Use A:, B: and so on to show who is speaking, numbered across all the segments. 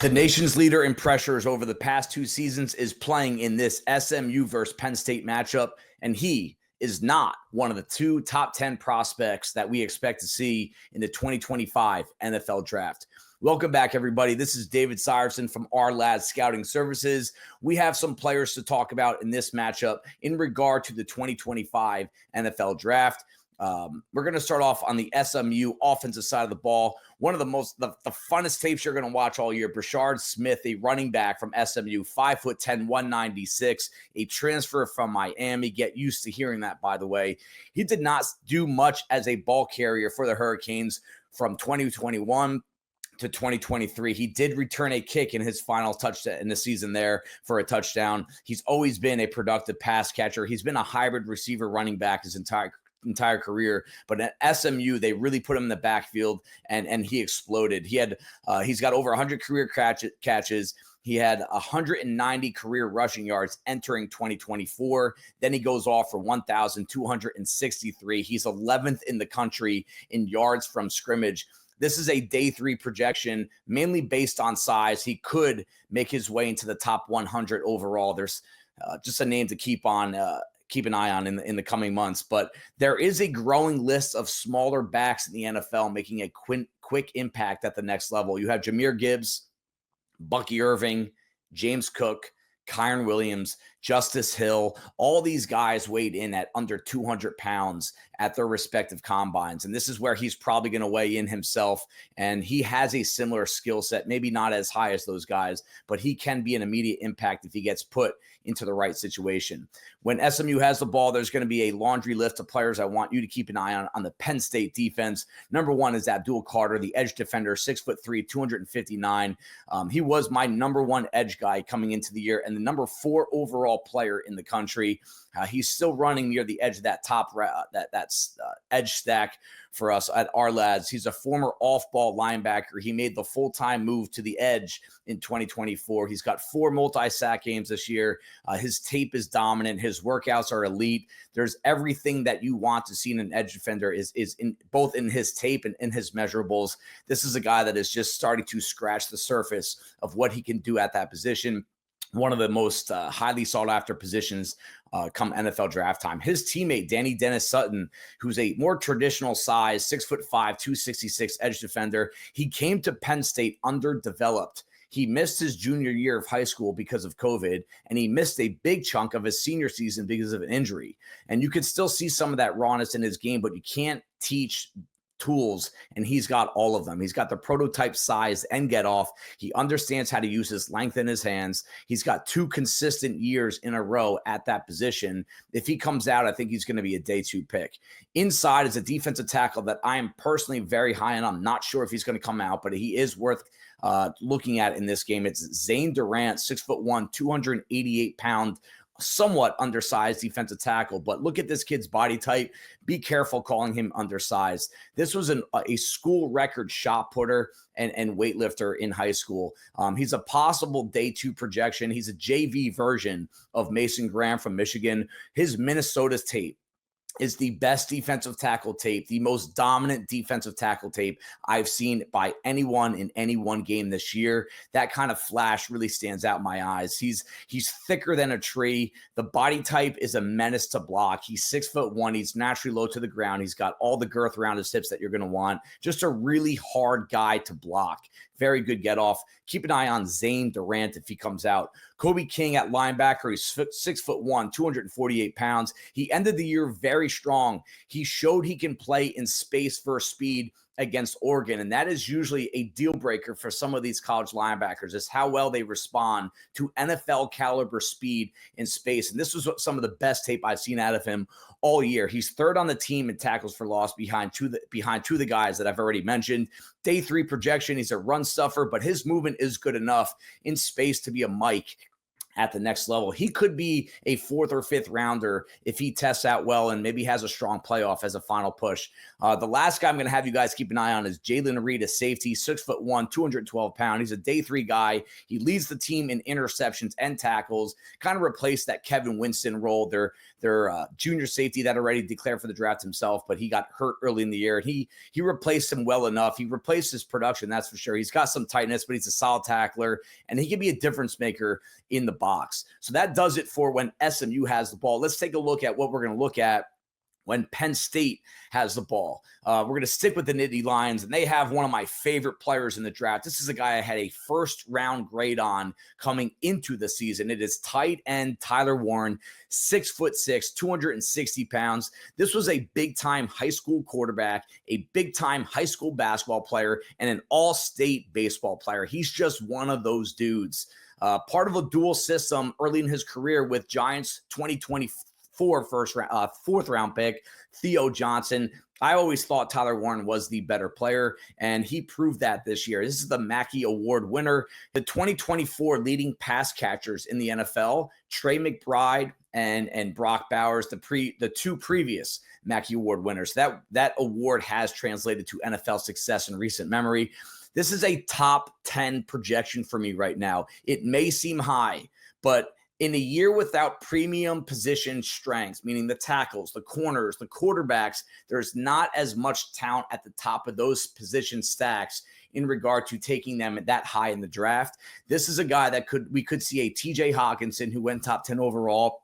A: The nation's leader in pressures over the past 2 seasons is playing in this SMU versus Penn State matchup, and he is not one of the 2 top 10 prospects that we expect to see in the 2025 NFL Draft. Welcome back, everybody. This is David Syerson from Our Lads Scouting Services. We have some players to talk about in this matchup in regard to the 2025 NFL Draft. We're going to start off on the SMU offensive side of the ball. One of the funnest tapes you're going to watch all year. Brashard Smith, a running back from SMU, 5'10", 196, a transfer from Miami. Get used to hearing that, by the way. He did not do much as a ball carrier for the Hurricanes from 2021 to 2023. He did return a kick in his final touchdown in the season there for a touchdown. He's always been a productive pass catcher. He's been a hybrid receiver running back his entire career, but at SMU they really put him in the backfield and he exploded. He's got over 100 career catches. He had 190 career rushing yards entering 2024. Then he goes off for 1,263. He's 11th in the country in yards from scrimmage. This is a day 3 projection, mainly based on size. He could make his way into the top 100 overall. There's just a name to keep an eye on in the coming months. But there is a growing list of smaller backs in the NFL making a quick impact at the next level. You have Jahmyr Gibbs, Bucky Irving, James Cook, Kyron Williams, Justice Hill. All these guys weighed in at under 200 pounds at their respective combines. And this is where he's probably going to weigh in himself. And he has a similar skill set, maybe not as high as those guys, but he can be an immediate impact if he gets put into the right situation. When SMU has the ball, there's going to be a laundry list of players I want you to keep an eye on the Penn State defense. Number 1 is Abdul Carter, the edge defender, 6'3", 259. He was my number 1 edge guy coming into the year and the number 4 overall player in the country. He's still running near the edge of that top edge stack for us at Our Lads. He's a former off-ball linebacker. He made the full-time move to the edge in 2024. He's got 4 multi-sack games this year. His tape is dominant. His workouts are elite. There's everything that you want to see in an edge defender is in both in his tape and in his measurables. This is a guy that is just starting to scratch the surface of what he can do at that position. One of the most highly sought-after positions come NFL draft time. His teammate, Danny Dennis Sutton, who's a more traditional size, 6'5", 266 edge defender. He came to Penn State underdeveloped. He missed his junior year of high school because of COVID, and he missed a big chunk of his senior season because of an injury. And you can still see some of that rawness in his game, but you can't teach tools, and he's got all of them. He's got the prototype size and get off. He understands how to use his length in his hands. He's got 2 consistent years in a row at that position. If he comes out, I think he's going to be a day 2 pick. Inside is a defensive tackle that I am personally very high on. I'm not sure if he's going to come out, but he is worth looking at in this game. It's Zane Durant, 6'1", 288-pound, somewhat undersized defensive tackle, but look at this kid's body type. Be careful calling him undersized. This was a school record shot putter and weightlifter in high school. He's a possible day 2 projection. He's a JV version of Mason Graham from Michigan. His Minnesota's tape is the best defensive tackle tape, the most dominant defensive tackle tape I've seen by anyone in any one game this year. That kind of flash really stands out in my eyes. He's thicker than a tree. The body type is a menace to block. He's 6'1". He's naturally low to the ground. He's got all the girth around his hips that you're going to want. Just a really hard guy to block. Very good get off. Keep an eye on Zane Durant if he comes out. Kobe King at linebacker. He's 6'1", 248 pounds. He ended the year very strong. He showed he can play in space versus speed against Oregon, and that is usually a deal breaker for some of these college linebackers, is how well they respond to NFL caliber speed in space. And this was some of the best tape I've seen out of him all year. He's 3rd on the team in tackles for loss behind two of the guys that I've already mentioned. Day 3 projection, he's a run stuffer, but his movement is good enough in space to be a Mike. at the next level. He could be a fourth or fifth rounder if he tests out well and maybe has a strong playoff as a final push. The last guy I'm going to have you guys keep an eye on is Jalen Reed, a safety, 6'1", 212 pounds. He's a day 3 guy. He leads the team in interceptions and tackles, kind of replaced that Kevin Winston role. Their junior safety that already declared for the draft himself, but he got hurt early in the year. And he replaced him well enough. He replaced his production, that's for sure. He's got some tightness, but he's a solid tackler, and he can be a difference maker in the box. So that does it for when SMU has the ball. Let's take a look at what we're going to look at when Penn State has the ball. We're going to stick with the Nittany Lions, and they have one of my favorite players in the draft. This is a guy I had a first-round grade on coming into the season. It is tight end Tyler Warren, 6'6", 260 pounds. This was a big-time high school quarterback, a big-time high school basketball player, and an all-state baseball player. He's just one of those dudes. Part of a dual system early in his career with Giants 2024 fourth round pick, Theo Johnson. I always thought Tyler Warren was the better player, and he proved that this year. This is the Mackey Award winner. The 2024 leading pass catchers in the NFL, Trey McBride and Brock Bowers, the two previous Mackey Award winners. That award has translated to NFL success in recent memory. This is a top 10 projection for me right now. It may seem high, but in a year without premium position strengths, meaning the tackles, the corners, the quarterbacks, there's not as much talent at the top of those position stacks in regard to taking them that high in the draft. This is a guy that we could see a TJ Hawkinson who went top 10 overall.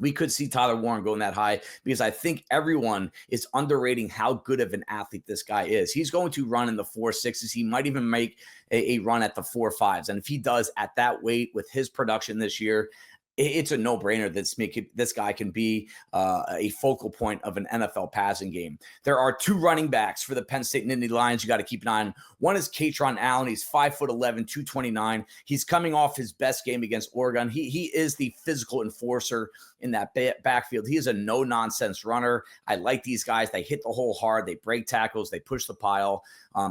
A: We could see Tyler Warren going that high because I think everyone is underrating how good of an athlete this guy is. He's going to run in the 4.6s. He might even make a run at the 4.5s. And if he does at that weight with his production this year, it's a no-brainer that this guy can be a focal point of an NFL passing game. There are 2 running backs for the Penn State Nittany Lions you got to keep an eye on. One is Katron Allen. He's 5'11", 229. He's coming off his best game against Oregon. He is the physical enforcer in that backfield. He is a no-nonsense runner. I like these guys. They hit the hole hard. They break tackles. They push the pile.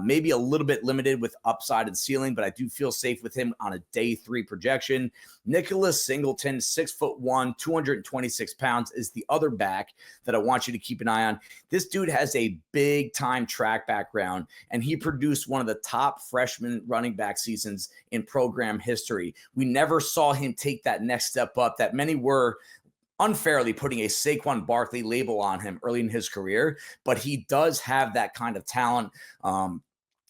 A: Maybe a little bit limited with upside and ceiling, but I do feel safe with him on a day 3 projection. Nicholas Singleton, 6'1", 226 pounds, is the other back that I want you to keep an eye on. This dude has a big-time track background, and he produced one of the top freshman running back seasons in program history. We never saw him take that next step up that many were unfairly putting a Saquon Barkley label on him early in his career, but he does have that kind of talent.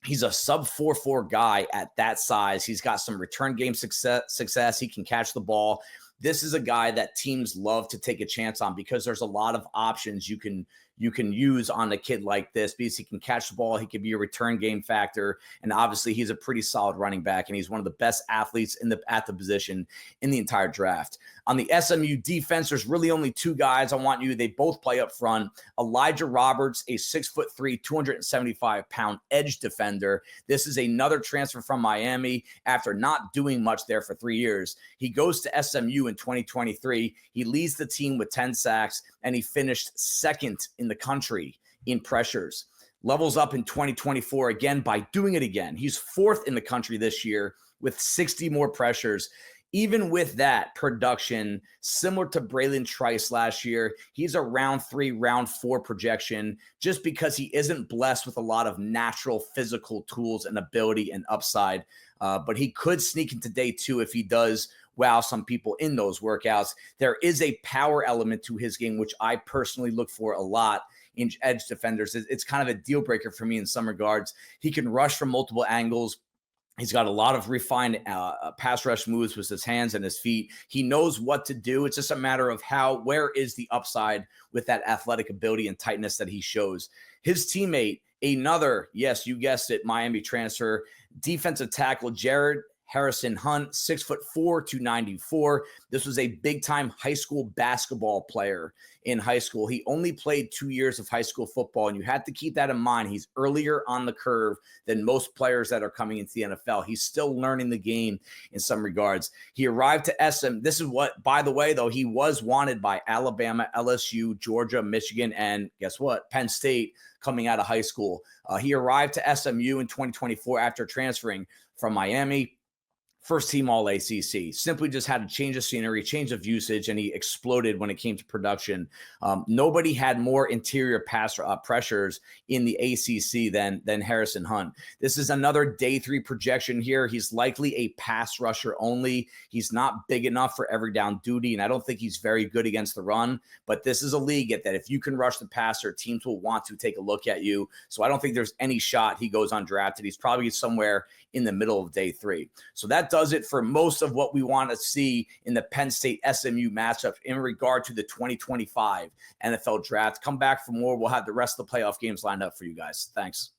A: He's a sub 4.4 guy at that size. He's got some return game success. He can catch the ball. This is a guy that teams love to take a chance on because there's a lot of options you can use on a kid like this because he can catch the ball. He can be a return game factor. And obviously he's a pretty solid running back, and he's one of the best athletes at the position in the entire draft. On the SMU defense, there's really only 2 guys they both play up front. Elijah Roberts, a 6'3", 275-pound edge defender. This is another transfer from Miami after not doing much there for 3 years. He goes to SMU in 2023. He leads the team with 10 sacks, and he finished 2nd in the country in pressures. Levels up in 2024 again by doing it again. He's 4th in the country this year with 60 more pressures. Even with that production, similar to Braylon Trice last year, he's a round 3, round 4 projection just because he isn't blessed with a lot of natural physical tools and ability and upside. But he could sneak into day 2 if he does wow some people in those workouts. There is a power element to his game, which I personally look for a lot in edge defenders. It's kind of a deal breaker for me in some regards. He can rush from multiple angles. He's got a lot of refined pass rush moves with his hands and his feet. He knows what to do. It's just a matter of where is the upside with that athletic ability and tightness that he shows. His teammate, another, yes, you guessed it, Miami transfer, defensive tackle Jared Harrison Hunt, 6'4", 294. This was a big-time high school basketball player in high school. He only played 2 years of high school football, and you have to keep that in mind. He's earlier on the curve than most players that are coming into the NFL. He's still learning the game in some regards. He arrived to SM. This is what, by the way, though, he was wanted by Alabama, LSU, Georgia, Michigan, and guess what? Penn State coming out of high school. He arrived to SMU in 2024 after transferring from Miami. first team all ACC. Simply just had a change of scenery, change of usage, and he exploded when it came to production. Nobody had more interior pass pressures in the ACC than Harrison Hunt. This is another day 3 projection here. He's likely a pass rusher only. He's not big enough for every down duty, and I don't think he's very good against the run. But this is a league that if you can rush the passer, teams will want to take a look at you. So I don't think there's any shot he goes undrafted. He's probably somewhere in the middle of day 3. So that does it for most of what we want to see in the Penn State SMU matchup in regard to the 2025 NFL draft. Come back for more. We'll have the rest of the playoff games lined up for you guys. Thanks.